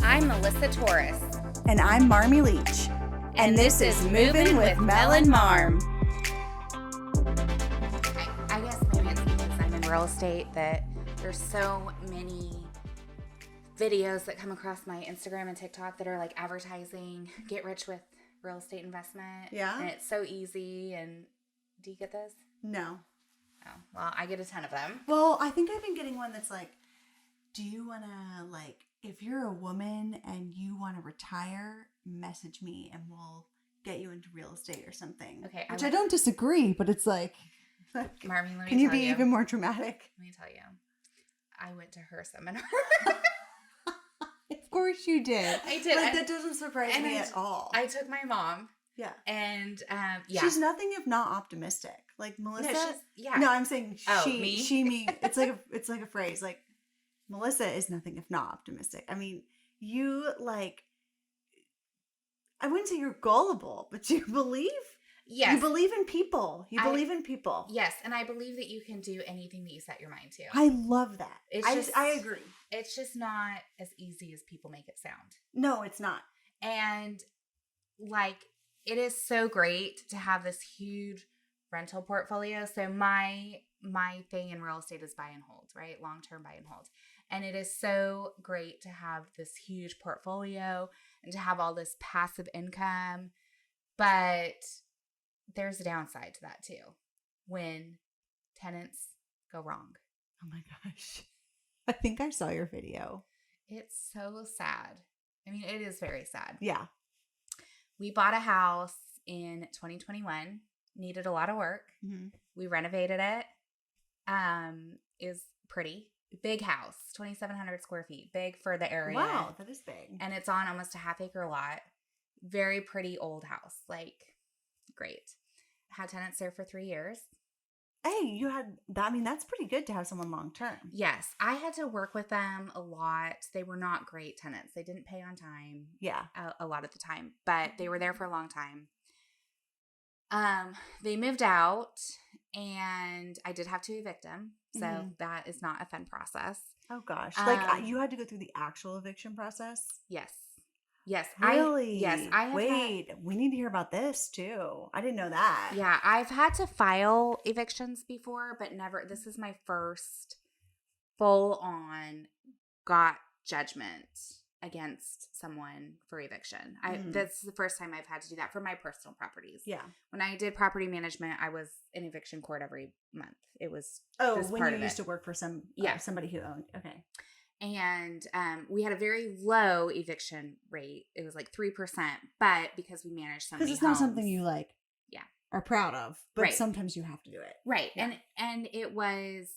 I'm Melissa Torres. And I'm Marmy Leach. And this is Movin with Mel and Marm. I guess maybe it's because I'm in real estate that there's so many videos that come across my Instagram and TikTok that are like advertising, get rich with real estate investment. Yeah. And it's so easy. And do you get those? No. Oh, well, I get a ton of them. Well, I think I've been getting one that's like, do you want to, like, if you're a woman and you want to retire, message me and we'll get you into real estate or something. Okay. Which I don't disagree, but it's like Marmy, let me can you tell be even more dramatic? Let me tell you. I went to her seminar. Of course you did. I did. Like, that doesn't surprise me at all. I took my mom. Yeah. And yeah. She's nothing if not optimistic. Like Melissa. No, No, I'm saying me? me. It's like a phrase. Like Melissa is nothing if not optimistic. I mean, you like, I wouldn't say you're gullible, but you believe. Yes. You believe in people. You believe in people. Yes. And I believe that you can do anything that you set your mind to. I love that. I agree. It's just not as easy as people make it sound. No, it's not. And like, it is so great to have this huge rental portfolio. So my thing in real estate is buy and hold, right? Long-term buy and hold. And it is so great to have this huge portfolio and to have all this passive income. But there's a downside to that too. When tenants go wrong. Oh my gosh. I think I saw your video. It's so sad. I mean, it is very sad. Yeah. We bought a house in 2021. Needed a lot of work. Mm-hmm. We renovated it. Is pretty. Big house, 2,700 square feet. Big for the area. Wow, that is big. And it's on almost a half-acre lot. Very pretty old house. Like, great. Had tenants there for 3 years. Hey, you had that. I mean, that's pretty good to have someone long-term. Yes. I had to work with them a lot. They were not great tenants. They didn't pay on time. Yeah. A lot of the time. But they were there for a long time. They moved out, and I did have to evict them. So that is not a fun process. Oh gosh. Like you had to go through the actual eviction process? Yes. Yes. Really? I have Wait, we need to hear about this too. I didn't know that. Yeah, I've had to file evictions before, but never. This is my first full-on got judgment against someone for eviction. That's the first time I've had to do that for my personal properties. Yeah. When I did property management, I was in eviction court every month. It was when you used to work for somebody who owned. Okay. And we had a very low eviction rate. It was like 3%, but because we managed so many homes. Because it's not something you like. Yeah. Are proud of, but right. Sometimes you have to do it. Right. Yeah. And it was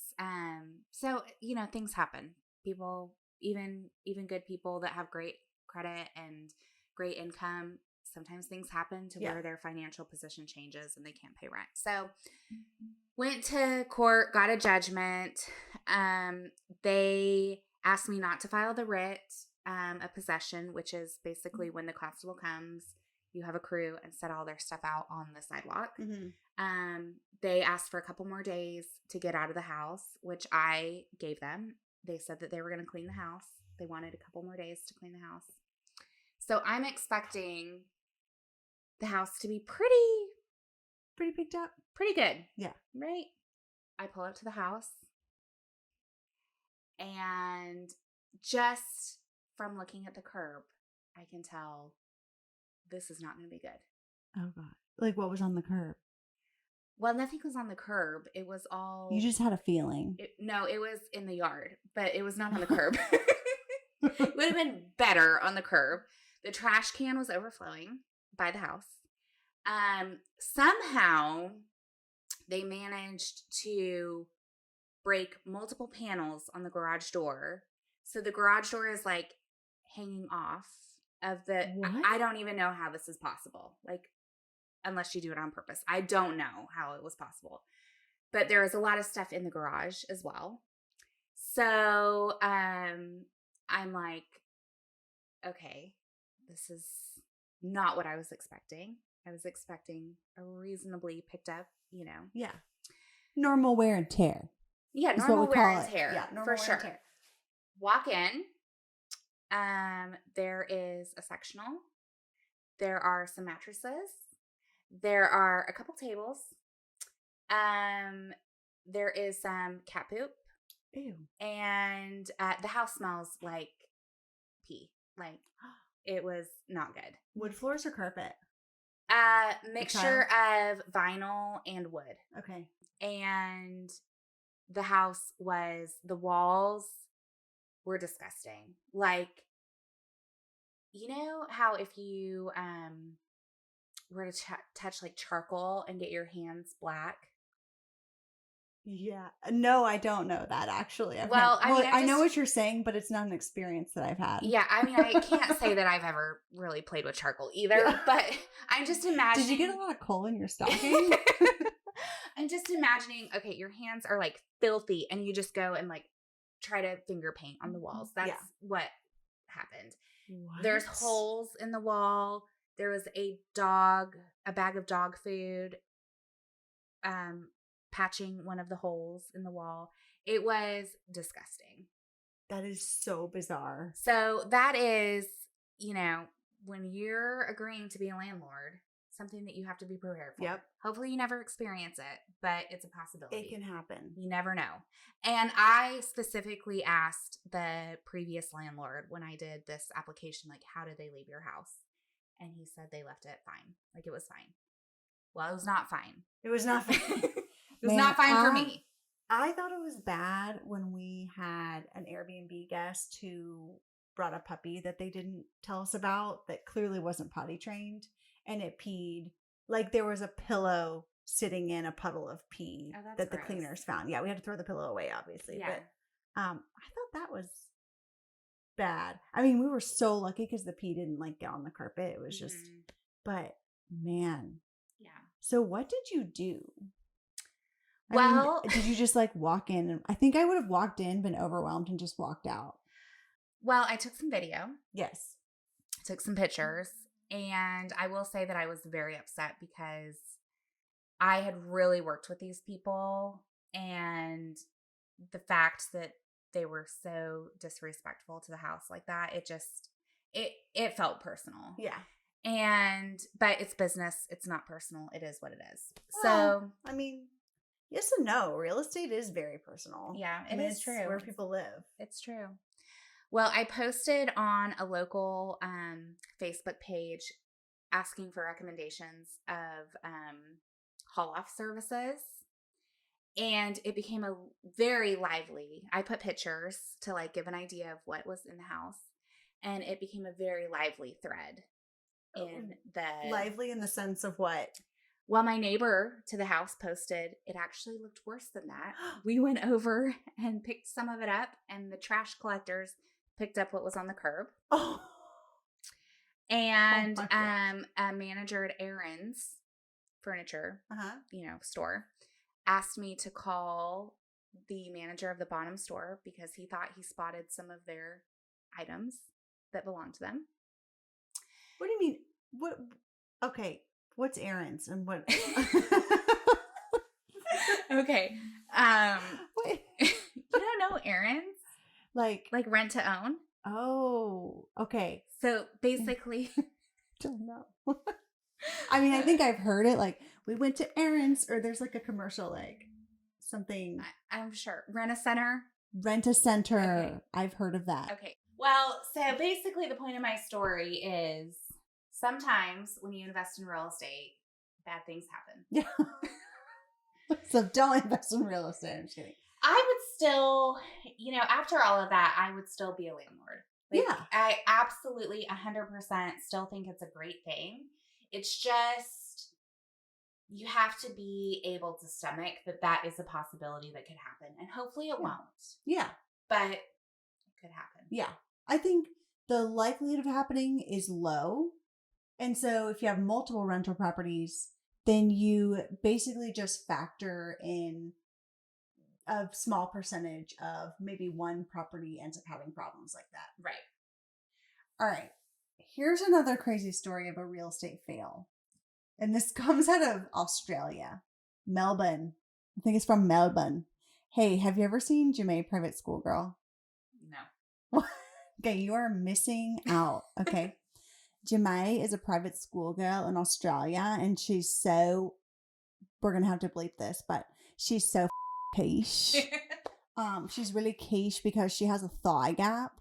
so, you know, things happen. People, even good people that have great credit and great income, sometimes things happen to where their financial position changes and they can't pay rent. So went to court, got a judgment. They asked me not to file the writ of possession, which is basically when the constable comes, you have a crew and set all their stuff out on the sidewalk. Mm-hmm. They asked for a couple more days to get out of the house, which I gave them. They said that they were going to clean the house. They wanted a couple more days to clean the house. So I'm expecting the house to be pretty picked up. Pretty good. Yeah. Right? I pull up to the house. And just from looking at the curb, I can tell this is not going to be good. Oh, God. Like, what was on the curb? Well, nothing was on the curb. It was all... You just had a feeling. No, it was in the yard, but it was not on the curb. It would have been better on the curb. The trash can was overflowing by the house. Somehow, they managed to break multiple panels on the garage door. So the garage door is like hanging off of the... What? I don't even know how this is possible. Like, unless you do it on purpose. I don't know how it was possible. But there was a lot of stuff in the garage as well. So I'm like, okay, this is not what I was expecting. I was expecting a reasonably picked up, you know. Yeah. Normal wear and tear. Yeah, is normal what we wear call and it. tear. Yeah, normal for wear sure. and tear. Walk in. There is a sectional. There are some mattresses. There are a couple tables. There is some cat poop. Ew. And the house smells like pee. Like, it was not good. Wood floors or carpet? Mixture of vinyl and wood. Okay. And the house the walls were disgusting. Like, you know how if you were to touch like charcoal and get your hands black? Yeah. No, I don't know that actually. I know what you're saying, but it's not an experience that I've had. Yeah, I mean, I can't say that I've ever really played with charcoal either, but I'm just imagining. Did you get a lot of coal in your stocking? I'm just imagining, okay, your hands are like filthy and you just go and like try to finger paint on the walls. That's what happened. What? There's holes in the wall. There was a bag of dog food, patching one of the holes in the wall. It was disgusting. That is so bizarre. So that is, you know, when you're agreeing to be a landlord, something that you have to be prepared for. Yep. Hopefully you never experience it, but it's a possibility. It can happen. You never know. And I specifically asked the previous landlord when I did this application, like, how did they leave your house? And he said they left it fine. Like, it was fine. Well, it was not fine. It was not fine. It was not fine for me. I thought it was bad when we had an Airbnb guest who brought a puppy that they didn't tell us about that clearly wasn't potty trained, and it peed. Like, there was a pillow sitting in a puddle of pee that the cleaners found. Yeah, we had to throw the pillow away, obviously. Yeah. But I thought that was bad. I mean, we were so lucky because the pee didn't like get on the carpet. It was just, but man. Yeah. So what did you do? Well, did you just like walk in? I think I would have walked in, been overwhelmed, and just walked out. Well, I took some video. Yes. I took some pictures. And I will say that I was very upset because I had really worked with these people. And the fact that they were so disrespectful to the house like that, it felt personal. Yeah. But it's business. It's not personal. It is what it is. Well, so, I mean, yes and no. Real estate is very personal. Yeah, it is true. Where people live. It's true. Well, I posted on a local Facebook page asking for recommendations of haul-off services. And it became a very lively, I put pictures to like give an idea of what was in the house. And it became a very lively thread. Lively in the sense of what? Well, my neighbor to the house posted, it actually looked worse than that. We went over and picked some of it up, and the trash collectors picked up what was on the curb. Oh. And a manager at Aaron's furniture, store, asked me to call the manager of the bottom store because he thought he spotted some of their items that belonged to them. What do you mean? What? Okay. What's Aaron's and what? Okay. Wait. You don't know Aaron's? Like rent to own? Oh, okay. So basically, don't know. I mean, I think I've heard it. Like, we went to Aaron's, or there's like a commercial, like something. I'm sure. Rent a center. Okay. I've heard of that. Okay. Well, so basically the point of my story is sometimes when you invest in real estate, bad things happen. Yeah. So don't invest in real estate. I'm just kidding. I would still, after all of that, I would still be a landlord. Like, yeah. I absolutely 100% still think it's a great thing. It's just, you have to be able to stomach that is a possibility that could happen. And hopefully it won't. Yeah. But it could happen. Yeah. I think the likelihood of happening is low. And so if you have multiple rental properties, then you basically just factor in a small percentage of maybe one property ends up having problems like that. Right. All right. Here's another crazy story of a real estate fail. And this comes out of Australia, Melbourne. I think it's from Melbourne. Hey, have you ever seen Ja'mie Private School Girl? No. Okay, you are missing out. Okay. Jemai is a private school girl in Australia, and she's so, we're going to have to bleep this, but she's so quiche. She's really quiche because she has a thigh gap,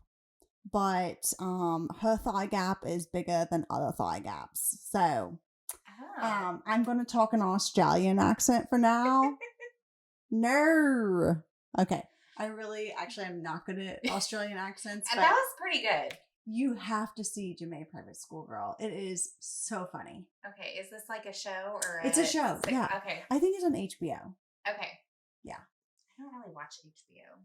but her thigh gap is bigger than other thigh gaps. So I'm going to talk an Australian accent for now. No. Okay. I'm not good at Australian accents. That was pretty good. You have to see Jemai Private School Girl. It is so funny. Okay. Is this like a show or It's a show. Yeah. Okay. I think it's on HBO. Okay. Yeah. I don't really watch HBO.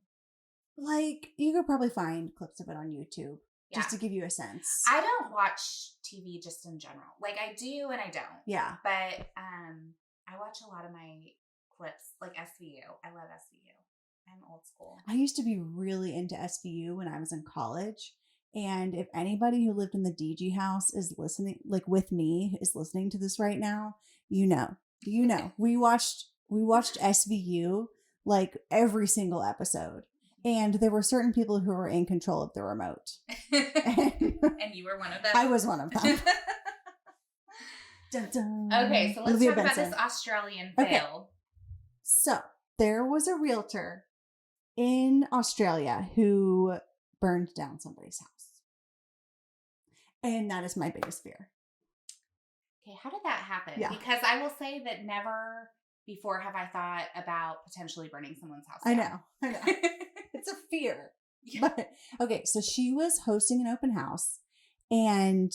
Like, you could probably find clips of it on YouTube just to give you a sense. I don't watch TV just in general. Like, I do and I don't. Yeah. But I watch a lot of my clips, like SVU. I love SVU. I'm old school. I used to be really into SVU when I was in college. And if anybody who lived in the DG house is listening, like with me, is listening to this right now, you know. We watched SVU like every single episode. And there were certain people who were in control of the remote. And you were one of them? I was one of them. Dun, dun. Okay, so let's Olivia talk Benson. about this Australian fail. Okay. So there was a realtor in Australia who burned down somebody's house. And that is my biggest fear. Okay, how did that happen? Yeah. Because I will say that never before have I thought about potentially burning someone's house down. I know. It's a fear. Yeah. But okay, so she was hosting an open house, and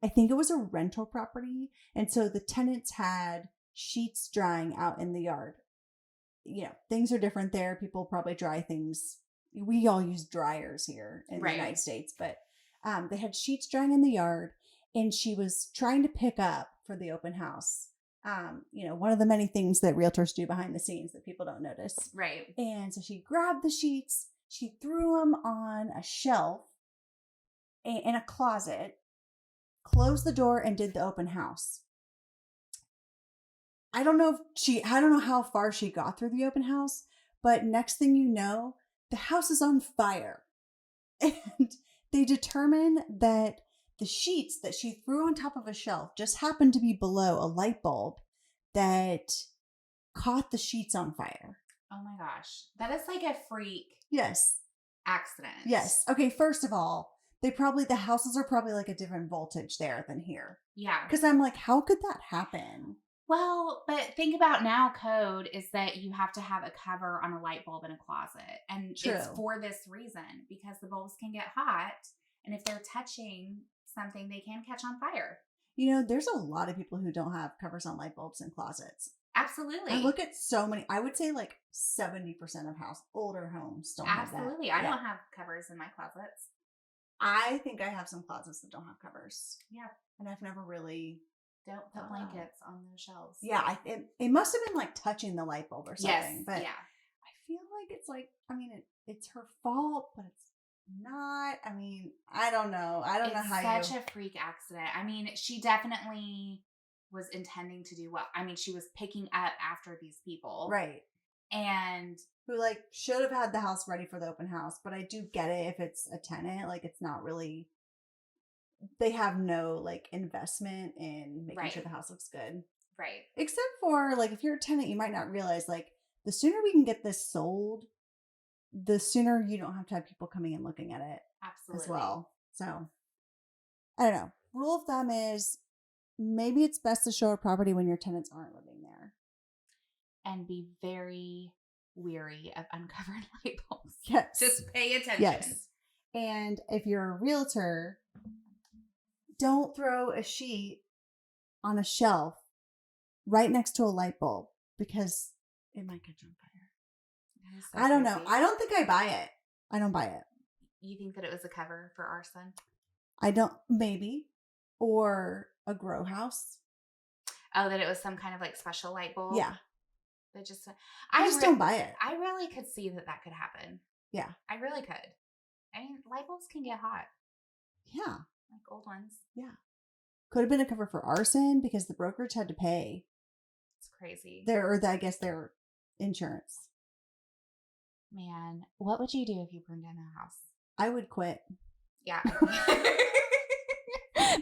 I think it was a rental property, and so the tenants had sheets drying out in the yard. You know, things are different there. People probably dry things. We all use dryers here in the United States, but they had sheets drying in the yard, and she was trying to pick up for the open house. One of the many things that realtors do behind the scenes that people don't notice. Right. And so she grabbed the sheets, she threw them on a shelf in a closet, closed the door, and did the open house. I don't know how far she got through the open house, but next thing you know, the house is on fire. And they determine that the sheets that she threw on top of a shelf just happened to be below a light bulb that caught the sheets on fire. Oh my gosh. That is like a freak accident. Yes. Okay, first of all, the houses are probably like a different voltage there than here. Yeah. Because I'm like, how could that happen? Well, but think about now code is that you have to have a cover on a light bulb in a closet. And it's for this reason, because the bulbs can get hot. And if they're touching something, they can catch on fire. There's a lot of people who don't have covers on light bulbs in closets. Absolutely. I look at so many, I would say like 70% of older homes don't have that. Absolutely. I don't have covers in my closets. I think I have some closets that don't have covers. Yeah. And I've never really... Don't put blankets on those shelves. Yeah, it must have been like touching the light bulb or something. Yes, but yeah. I feel like it's like, it's her fault, but it's not. I don't know. I don't know how It's such a freak accident. She definitely was intending to do well. She was picking up after these people. Right. And who should have had the house ready for the open house, but I do get it if it's a tenant. It's not really... They have no investment in making sure the house looks good. Right. Except for if you're a tenant, you might not realize the sooner we can get this sold, the sooner you don't have to have people coming and looking at it. Absolutely. As well. So I don't know. Rule of thumb is maybe it's best to show a property when your tenants aren't living there. And be very weary of uncovered light bulbs. Yes. Just pay attention. Yes. And if you're a realtor, don't throw a sheet on a shelf right next to a light bulb because it might catch on fire. So I don't know. I don't think I buy it. I don't buy it. You think that it was a cover for arson? I don't. Maybe. Or a grow house. Oh, that it was some kind of special light bulb? Yeah. I just don't buy it. I really could see that could happen. Yeah. I really could. Light bulbs can get hot. Yeah. Like old ones. Yeah. Could have been a cover for arson because the brokerage had to pay. It's crazy. I guess their insurance. Man, what would you do if you burned down a house? I would quit. Yeah.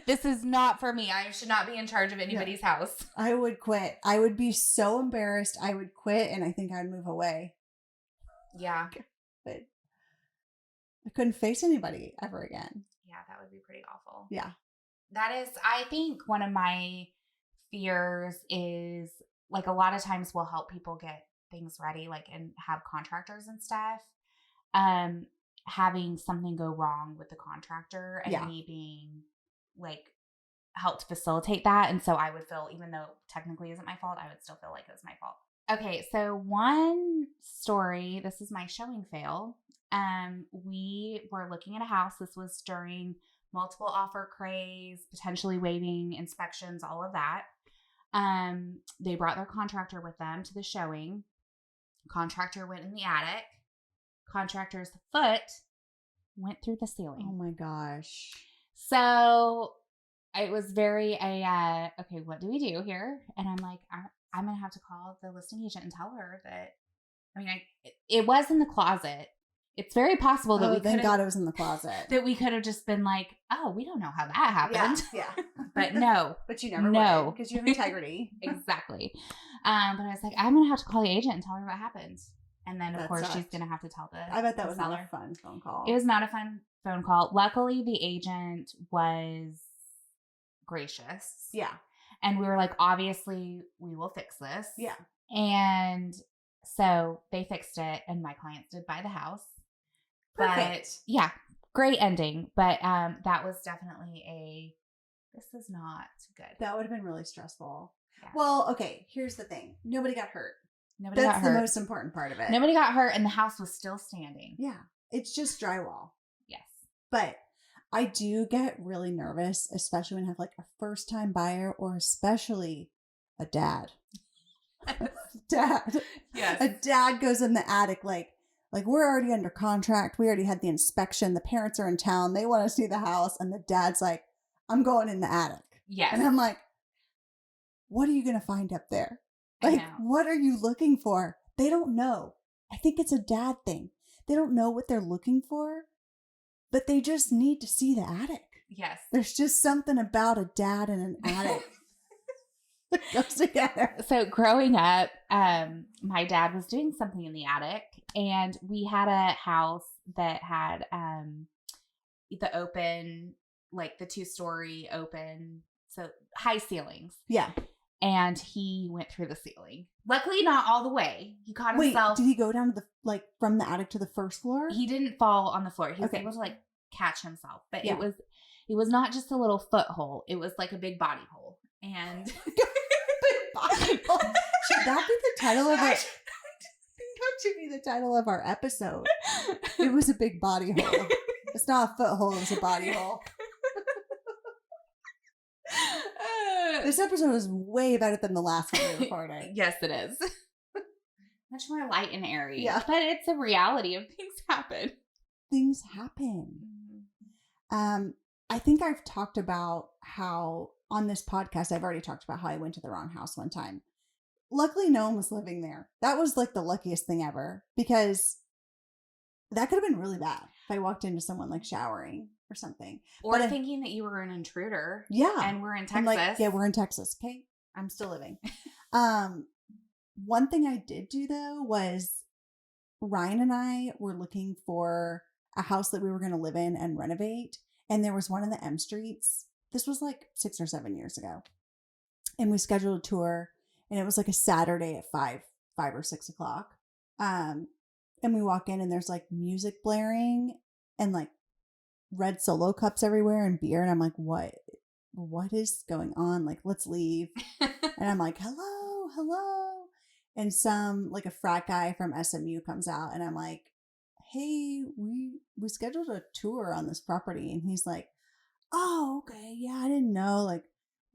This is not for me. I should not be in charge of anybody's house. I would quit. I would be so embarrassed. I would quit, and I think I'd move away. Yeah. But I couldn't face anybody ever again. Yeah, that would be pretty awful. Yeah. That is, I think one of my fears is, like, a lot of times we'll help people get things ready, like, and have contractors and stuff. Having something go wrong with the contractor and me being, like, helped facilitate that. And so I would feel, even though technically isn't my fault, I would still feel like it was my fault. Okay, so one story, this is my showing fail. We were looking at a house. This was during multiple offer craze, potentially waiving inspections, all of that. They brought their contractor with them to the showing. Contractor went in the attic. Contractor's foot went through the ceiling. Oh my gosh. So it was very okay, what do we do here? And I'm like, I'm going to have to call the listing agent and tell her that, I mean, it was in the closet. It's very possible that we thank God it was in the closet. That we could have just been like, oh, we don't know how that happened. Yeah. But no. But you never would, because you have integrity. Exactly. But I was like, I'm going to have to call the agent and tell her what happened. And then, of course, sucked. She's going to have to tell I bet that was seller. not a fun phone call. It was not a fun phone call. Luckily, the agent was gracious. Yeah. And we were like, obviously, we will fix this. Yeah. And so they fixed it, and my clients did buy the house. Perfect. But yeah, great ending. But that was definitely this is not good. That would have been really stressful. Yeah. Well, okay, here's the thing. Nobody got hurt. That's the most important part of it. Nobody got hurt, and the house was still standing. Yeah. It's just drywall. Yes. But I do get really nervous, especially when I have like a first time buyer, or especially a dad. Dad. Yes. A dad goes in the attic like we're already under contract. We already had the inspection. The parents are in town. They want to see the house. And the dad's like, I'm going in the attic. Yes. And I'm like, what are you going to find up there? Like, what are you looking for? They don't know. I think it's a dad thing. They don't know what they're looking for, but they just need to see the attic. Yes. There's just something about a dad and an attic that goes together. So growing up, my dad was doing something in the attic, and we had a house that had the open, like the 2-story open, so high ceilings. Yeah. And he went through the ceiling. Luckily, not all the way. He caught himself. Did he go down to from the attic to the first floor? He didn't fall on the floor. He was able to catch himself. But it was not just a little foothold. It was like a big body hole. And big body hole. Should that be the title of it? That should be the title of our episode. It was a big body hole. It's not a foothold. It's a body hole. This episode is way better than the last one we recorded. Yes, it is. Much more light and airy. Yeah. But it's a reality of things happen. Things happen. I think I've talked about how on this podcast, I've already talked about how I went to the wrong house one time. Luckily, no one was living there. That was like the luckiest thing ever, because that could have been really bad if I walked into someone like showering or something. Or thinking that you were an intruder. Yeah. And we're in Texas. We're in Texas. Okay. I'm still living. One thing I did do though was Ryan and I were looking for a house that we were going to live in and renovate. And there was one in the M Streets. This was like 6 or 7 years ago. And we scheduled a tour, and it was like a Saturday at 5 or 6 o'clock. And we walk in, and there's like music blaring and like red Solo cups everywhere and beer. And I'm like, what is going on? Like, let's leave. And I'm like, hello. And some, like a frat guy from SMU comes out, and I'm like, hey, we scheduled a tour on this property. And he's like, oh, okay. Yeah, I didn't know. Like,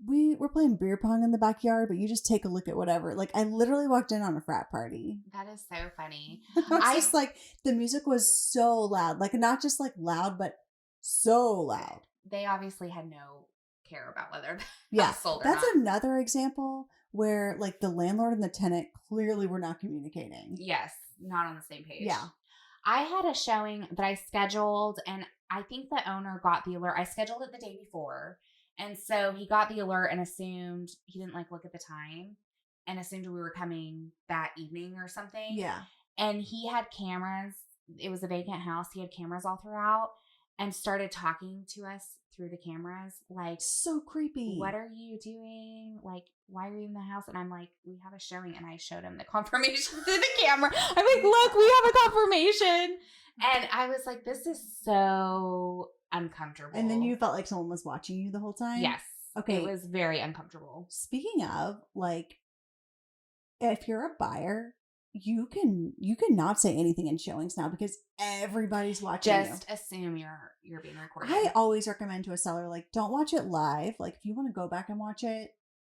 we're playing beer pong in the backyard, but you just take a look at whatever. Like, I literally walked in on a frat party. That is so funny. I just like, the music was so loud. Like, not just like loud, but so loud. They obviously had no care about whether that's sold or that's not. another example where like the landlord and the tenant clearly were not communicating. Yes, not on the same page. Yeah. I had a showing that I scheduled, and I think the owner got the alert. I scheduled it the day before. And so he got the alert and assumed he didn't like look at the time and assumed we were coming that evening or something. Yeah. And he had cameras. It was a vacant house. He had cameras all throughout and started talking to us through the cameras. Like, so creepy. What are you doing? Like, why are you in the house? And I'm like, we have a showing. And I showed him the confirmation through the camera. I'm like, look, we have a confirmation. And I was like, this is so uncomfortable. And then you felt like someone was watching you the whole time? Yes. Okay. It was very uncomfortable. Speaking of, like, if you're a buyer, you can not say anything in showings now because everybody's watching. Just assume you're being recorded. I always recommend to a seller, like, don't watch it live. Like, if you want to go back and watch it,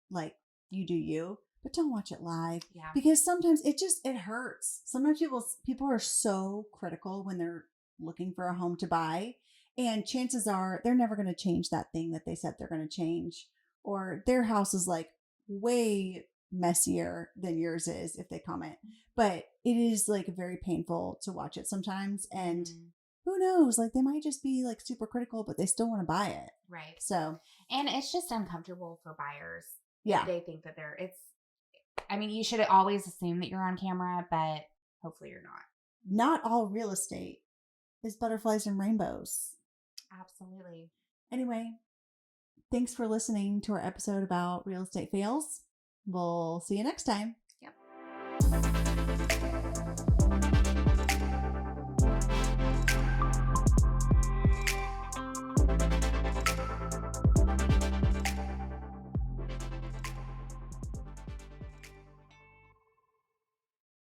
like, you do you, but don't watch it live. Yeah. Because sometimes it hurts. Sometimes people are so critical when they're looking for a home to buy, and chances are they're never going to change that thing that they said they're going to change, or their house is like way messier than yours is if they comment. But it is like very painful to watch it sometimes, and who knows, like they might just be like super critical, but they still want to buy it. Right. So, and it's just uncomfortable for buyers. Yeah. They think that you should always assume that you're on camera, but hopefully you're not. Not all real estate is butterflies and rainbows. Absolutely. Anyway, thanks for listening to our episode about real estate fails. We'll see you next time. Yep.